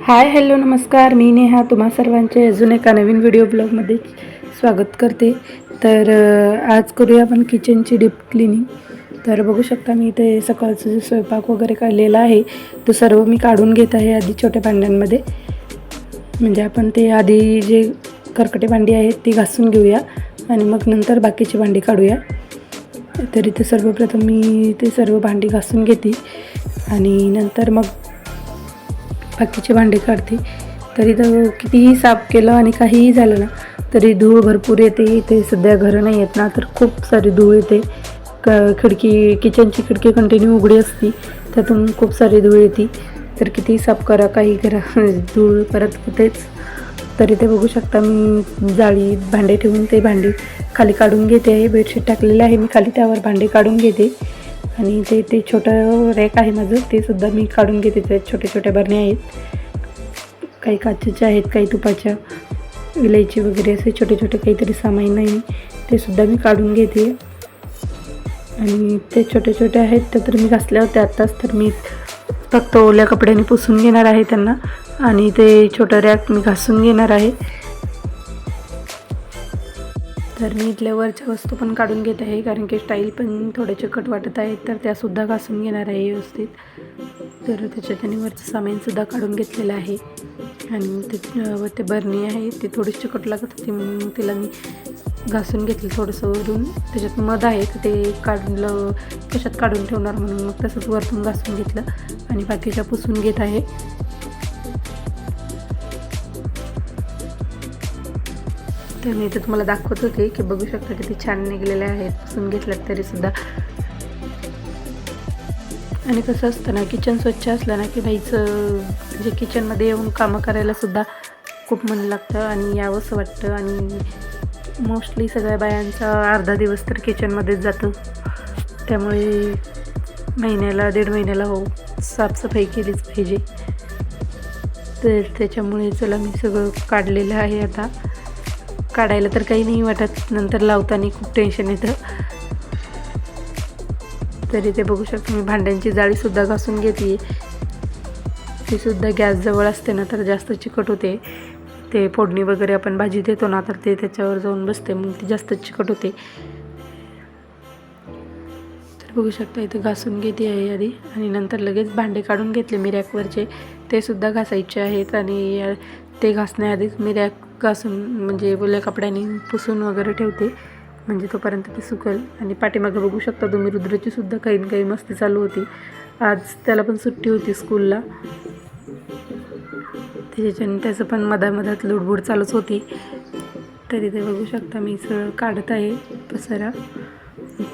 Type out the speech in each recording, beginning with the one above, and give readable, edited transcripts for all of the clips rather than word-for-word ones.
Hi hello नमस्कार, मी नेहा तुम्हा सर्वांचे अजून एका नवीन व्हिडिओ ब्लॉगमध्ये स्वागत करते. तर आज करूया आपण किचनची डीप क्लिनिंग. तर बघू शकता मी इथे सकाळचं जे स्वयंपाक वगैरे काढलेला आहे तो सर्व मी काढून घेत आहे आधी छोट्या भांड्यांमध्ये. म्हणजे आपण ते आधी जे कर्कटे भांडी आहेत ती घासून घेऊया आणि मग नंतर बाकीची भांडी काढूया. तर इथे सर्वप्रथम मी ते सर्व भांडी घासून घेते आणि नंतर मग बाकीचे भांडे काढते. तर इथं कितीही साफ केलं आणि काहीही झालं ना तरी धूळ भरपूर येते. इथे सध्या घरं नाही आहेत ना, तर खूप सारी धूळ येते. किचनची खिडकी कंटिन्यू उघडी असती, त्यातून खूप सारी धूळ येते. तर कितीही साफ करा काही करा धूळ परत होतेच. तर इथे बघू शकता मी जाळी भांडे ठेवून ते भांडी खाली काढून घेते आहे. बेडशीट टाकलेलं आहे मी खाली, त्यावर भांडे काढून घेते. आणि ते छोटं रॅक आहे माझं, ते सुद्धा मी काढून घेते. त्यात छोट्या छोट्या बरण्या आहेत, काही काचेच्या आहेत, काही तुपाच्या, इलायची वगैरे असे छोटे छोटे काहीतरी सामान आहे ते सुद्धा मी काढून घेते. आणि ते छोटे छोटे आहेत तर मी घासल्या होत्या आत्ताच, तर मी फक्त ओल्या कपड्याने पुसून घेणार आहे त्यांना. आणि ते छोटं रॅक मी घासून घेणार आहे. तर मी इथल्या वरच्या वस्तू पण काढून घेत आहे, कारण की स्टाईल पण थोडे चिकट वाटत आहेत, तर त्यासुद्धा घासून घेणार आहे व्यवस्थित. तर त्याच्यात आणि वरचं सामानसुद्धा काढून घेतलेलं आहे. आणि ते बरणी आहे ती थोडी चिकट लागत होती म्हणून तिला मी घासून घेतलं थोडंसं वरून. त्याच्यात मध आहे तर ते काढलं कशात काढून ठेवणार म्हणून मग तसंच वरतून घासून घेतलं आणि बाकीच्या पुसून घेत आहे. तर मी इथे तुम्हाला दाखवत होते की बघू शकता किती छान निघलेले आहेत पुसून घेतल्यात तरीसुद्धा. आणि कसं असतं ना, किचन स्वच्छ असलं ना की बाईचं म्हणजे किचनमध्ये येऊन कामं करायला सुद्धा खूप मन लागतं आणि यावंसं वाटतं. आणि मोस्टली सगळ्या बायांचा अर्धा दिवस तर किचनमध्येच जातं. त्यामुळे महिन्याला 1.5 महिन्याला साफसफाई केलीच पाहिजे. तर त्याच्यामुळे चला मी सगळं काढलेलं आहे. आता काढायला तर काही नाही वाटत, नंतर लावताना खूप टेन्शन येतं. तरी ते बघू शकतो मी भांड्यांची जाळीसुद्धा घासून घेते. तीसुद्धा गॅसजवळ असते ना तर जास्त चिकट होते. ते फोडणी वगैरे आपण भाजी देतो ना तर ते त्याच्यावर जाऊन बसते, मग ती जास्त चिकट होते. तर बघू शकता इथे घासून घेते आहे आधी आणि नंतर लगेच भांडे काढून घेतले मी रॅकवरचे, ते सुद्धा घासायचे आहेत. आणि ते घासण्याआधीच मी रॅक घासून म्हणजे ओल्या कपड्यांनी पुसून वगैरे ठेवते, म्हणजे तोपर्यंत ते सुकेल. आणि पाठीमागे बघू शकता तुम्ही रुद्रची सुद्धा काही ना काही मस्ती चालू होती. आज त्याला पण सुट्टी होती स्कूलला, त्याच्याने त्याचं पण मधात लुडबुड चालूच होती. तरी ते बघू शकता मी सगळं काढत आहे पसारा.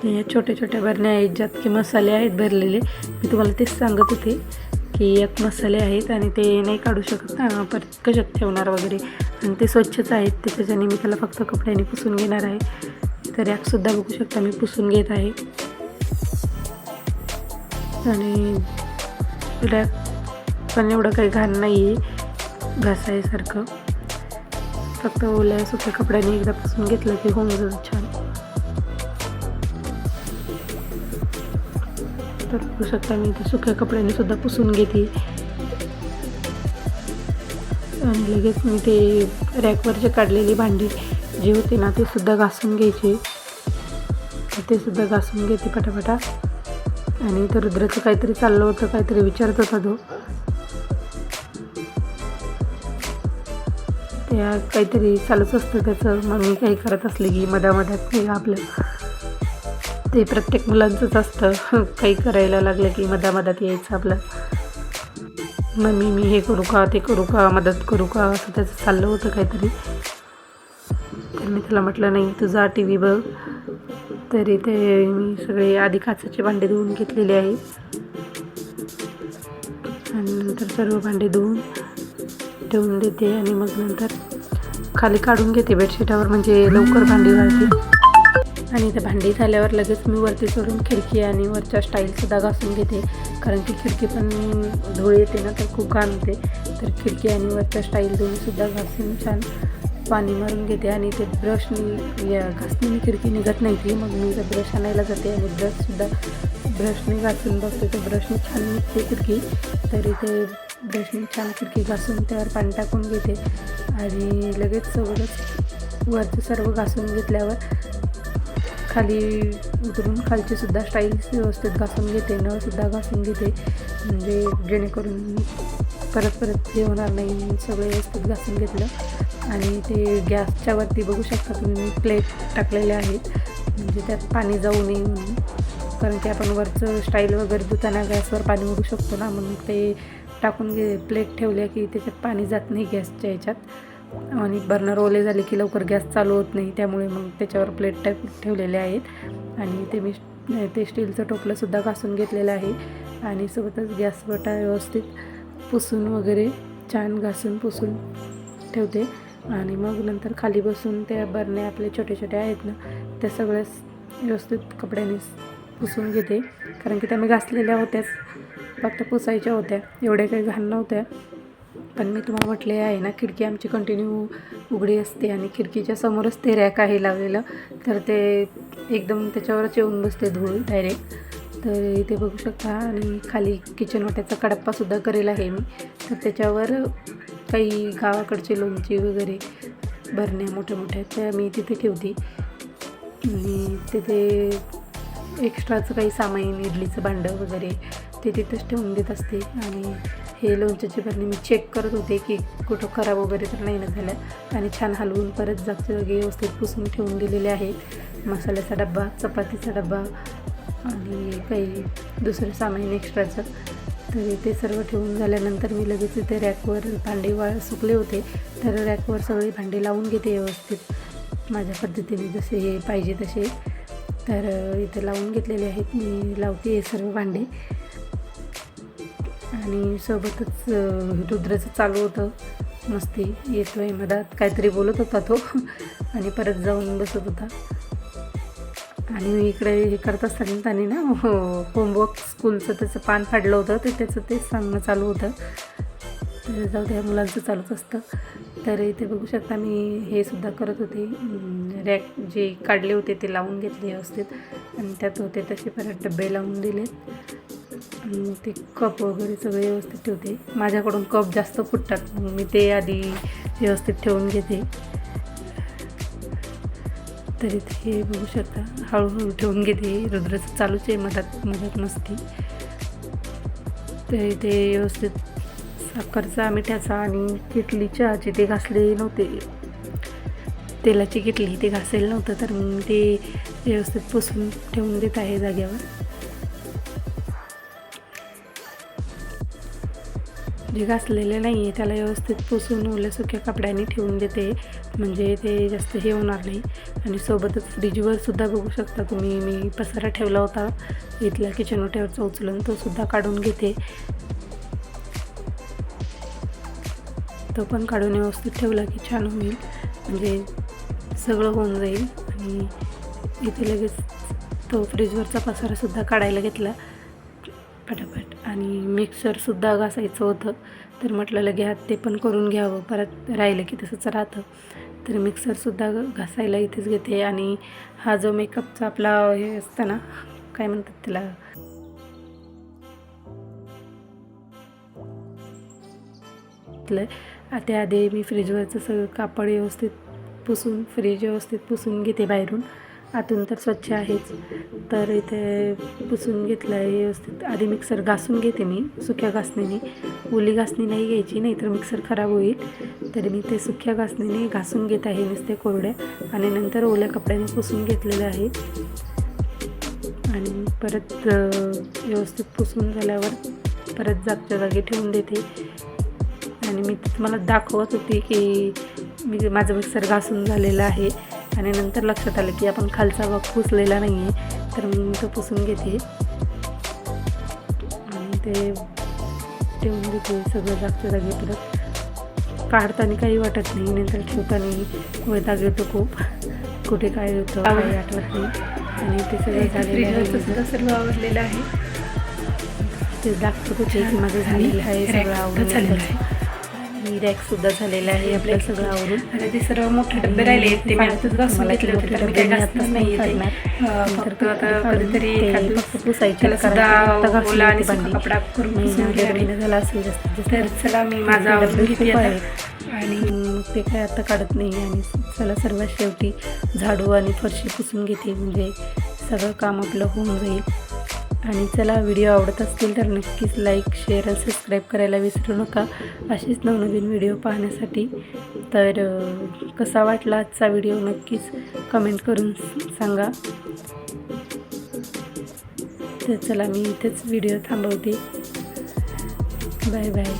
या छोट्या छोट्या बरण्या आहेत ज्यात की मसाले आहेत भरलेले. मी तुम्हाला तेच सांगत होते की यात मसाले आहेत आणि ते नाही काढू शकत ना, परत कशात ठेवणार वगैरे. आणि ते स्वच्छच आहेत, त्याच्याने मी त्याला फक्त कपड्याने पुसून घेणार आहे. तर रॅकसुद्धा बघू शकता मी पुसून घेत आहे. आणि रॅक पण एवढं काही घाण नाही आहे घासायसारखं, फक्त ओल्या सुक्या कपड्याने एकदा पुसून घेतलं की होऊन जातं छान. तर बघू शकता मी ते सुक्या कपड्याने सुद्धा पुसून घेते. आणि लगेच मी ते रॅकवरचे काढलेली भांडी जी होती ना ते सुद्धा घासून घ्यायचे, ते सुद्धा घासून घेते पटापटा. आणि इथं रुद्राचं काहीतरी चाललं होतं, काहीतरी विचारत होता तो. त्या काहीतरी चालूच असतं त्याचं, मम्मी काही करत असले की मधात नाही आपलं, ते प्रत्येक मुलांचंच असतं. काही करायला लागलं की मधात यायचं आपलं, मम्मी मी हे करू का ते करू का मदत करू का, असं त्याचं चाललं होतं काहीतरी. तर मी त्याला म्हटलं नाही तू जा TV बघ. तरी ते मी सगळे आधी काचेचे भांडे धुवून घेतलेले आहे आणि नंतर सर्व भांडे धुवून ठेवून देते. आणि मग नंतर खाली काढून घेते बेडशीटावर, म्हणजे लवकर भांडी वाळते. आणि ते भांडी झाल्यावर लगेच मी वरती सोडून खिडकी आणि वरच्या स्टाईलसुद्धा घासून घेते, कारण की खिडकी पण धूळ येते ना तर खूप घाण होते. तर खिडकी आणि वरच्या स्टाईल दोन्हीसुद्धा घासून छान पाणी मारून घेते. आणि ते ब्रशनी घासणीने खिडकी निघत नाही ती, मग मी ब्रश आणायला जाते आणि ब्रशने घासून बघते तर ब्रशने छान निघते खिडकी. तर इथे ब्रशने छान खिडकी घासून त्यावर पाणी टाकून घेते आणि लगेच सगळंच वरचं सर्व घासून घेतल्यावर खाली उतरून खालची सुद्धा स्टाईल्स व्यवस्थित घासून घेते, नळसुद्धा घासून घेते, म्हणजे जेणेकरून परत हे होणार नाही. सगळं व्यवस्थित घासून घेतलं आणि ते गॅसच्या वरती बघू शकता तुम्ही प्लेट टाकलेले आहेत, म्हणजे त्यात पाणी जाऊ नये म्हणून, कारण की आपण वरचं स्टाईल वगैरे धुताना गॅसवर पाणी उडू शकतो ना, म्हणून ते टाकून प्लेट ठेवल्या की त्याच्यात पाणी जात नाही गॅसच्या ह्याच्यात, आणि बर्नर ओले झाले की लवकर गॅस चालू होत नाही, त्यामुळे मग त्याच्यावर प्लेट टाकून ठेवलेले आहेत. आणि ते मी ते स्टीलचं टोपलंसुद्धा घासून घेतलेलं आहे आणि सोबतच गॅस बटा व्यवस्थित पुसून वगैरे छान घासून पुसून ठेवते. आणि मग नंतर खाली बसून त्या बरण्या आपले छोटे आहेत ना, त्या सगळ्याच व्यवस्थित कपड्याने पुसून घेते, कारण की त्या मी घासलेल्या होत्याच, फक्त पुसायच्या होत्या, एवढ्या काही घाण नव्हत्या. पण मी तुम्हाला म्हटले आहे ना, खिडकी आमची कंटिन्यू उघडी असते आणि खिडकीच्या समोरच ते रॅक आहे लावलेलं, तर ते एकदम त्याच्यावरच येऊन बसते धूळ डायरेक्ट. तर इथे बघू शकता. आणि खाली किचन वाट्याचा कडप्पासुद्धा करेल आहे मी, तर त्याच्यावर काही गावाकडचे लोणची वगैरे भरण्या मोठ्या त्या मी तिथे ठेवते. आणि तिथे एक्स्ट्राचं काही सामान, इडलीचं भांडं वगैरे ते तिथंच ठेवून देत असते. आणि हे लोणच्याची बरणी मी चेक करत होते की कुठं खराब वगैरे तर नाही ना झाल्या, आणि छान हलवून परत जागच्या जागी व्यवस्थित पुसून ठेवून दिलेले आहेत. मसाल्याचा डब्बा, चपातीचा डब्बा आणि काही दुसरं सामान एक्स्ट्राचं, तर ते सर्व ठेवून झाल्यानंतर मी लगेच इथे रॅकवर भांडे सुकले होते, तर रॅकवर सगळी भांडी लावून घेते व्यवस्थित माझ्या पद्धतीने, जसे हे पाहिजे तसे. तर इथे लावून घेतलेले आहेत, मी लावते हे सर्व भांडे. आणि सोबतच रुद्राचं चालू होतं मस्ती, येतो आहे मधात काहीतरी बोलत होता तो आणि परत जाऊन बसत होता. आणि मी इकडे हे करत असताना त्याने ना होमवर्क स्कूलचं त्याचं पान फाडलं होतं, ते त्याचं तेच सांगणं चालू होतं. तर जाऊ द्या, मुलांचं चालूच असतं. तर इथे बघू शकता मी हे सुद्धा करत होते, रॅक जे काढले होते ते लावून घेतले व्यवस्थित, आणि त्यात होते तसे परत डबे लावून दिलेत. आणि ते कप वगैरे सगळे व्यवस्थित ठेवते. माझ्याकडून कप जास्त फुटतात, मग मी ते आधी व्यवस्थित ठेवून घेते. तर इथे हे बघू शकता हळूहळू ठेवून घेते, रुद्राचं चालूच आहे मधात मस्ती. तर इथे व्यवस्थित साखरचा, मिठाचा आणि किटली चहाची ते घासले नव्हते, तेलाची किटली ते घासायला नव्हतं, तर मग ते व्यवस्थित पुसून ठेवून देत आहे जाग्यावर. जे घासलेले नाही आहे त्याला व्यवस्थित पुसून ओल्या सुक्या कपड्याने ठेवून देते, म्हणजे ते जास्त हे होणार नाही. आणि सोबतच फ्रीजवर सुद्धा बघू शकता तुम्ही, मी पसारा ठेवला होता इथल्या किचन वाट्यावरचा उचलून, तो सुद्धा काढून घेते. तो पण काढून व्यवस्थित ठेवला की छान होईल, म्हणजे सगळं होऊन जाईल. आणि इथे लगेच तो फ्रीजवरचा पसारासुद्धा काढायला घेतला पटापट. आणि मिक्सरसुद्धा घासायचं होतं, तर म्हटलं लगे हात ते पण करून घ्यावं, परत राहिलं की तसंच राहतं. तर मिक्सरसुद्धा घासायला इथेच घेते. आणि हा जो मेकअपचा आपला हे असतं ना, काय म्हणतात त्याला, त्याआधी मी फ्रीजवरचं सगळं कापड व्यवस्थित पुसून, फ्रीज व्यवस्थित पुसून घेते बाहेरून, आतून तर स्वच्छ आहेच. तर इथे पुसून घेतलं आहे व्यवस्थित. आधी मिक्सर घासून घेते मी सुक्या घासणीने, ओली घासणी नाही घ्यायची, नाहीतर मिक्सर खराब होईल. तरी मी ते सुक्या घासणीने घासून घेत आहे नुसते कोरड्या, आणि नंतर ओल्या कपड्याने पुसून घेतलेलं आहे. आणि परत व्यवस्थित पुसून झाल्यावर परत जागच्या जागी ठेवून देते. आणि मी तुम्हाला दाखवत होती की माझं मिक्सर घासून झालेलं आहे, आणि नंतर लक्षात आलं की आपण खालचा भाग पुसलेला नाही आहे, तर मी तो पुसून घेते आणि ते ठेवून देते सगळं जागच्या जागी. परत काढताना काही वाटत नाही, नंतर ठेवताना वैताग येतो खूप, कुठे काय होतं काही आठवत नाही. आणि ते सगळं झालेलं सुद्धा सर्व आवडलेलं आहे, ते दाखवत होते की माझं झालेलं आहे सगळं आवडून झालेलं आहे. आणि रॅकसुद्धा झालेलं आहे आपलं सगळं आवरून. आता ते सर्व मोठे डबे राहिले ते मी आताच घासून घेतले होते, तर मी काही घासतच नाही फक्त आता कधीतरी पुसायचं ओला आणि सुका कपडा करून पुसून घ्यावे. झाला असेल जास्तीत तर चला मी माझा आवरून घेते आणि ते काय आता काढत नाही. आणि चला सर्वात शेवटी झाडू आणि फरशी पुसून घेते, म्हणजे सगळं काम आपलं होऊन जाईल. आणि चला, व्हिडिओ आवडत असतील तर नक्कीच लाईक, शेअर आणि सबस्क्राईब करायला विसरू नका अशीच नवनवीन व्हिडिओ पाहण्यासाठी. तर कसा वाटला आजचा व्हिडिओ नक्कीच कमेंट करून सांगा. तर चला, मी इथेच व्हिडिओ थांबवते. Bye bye.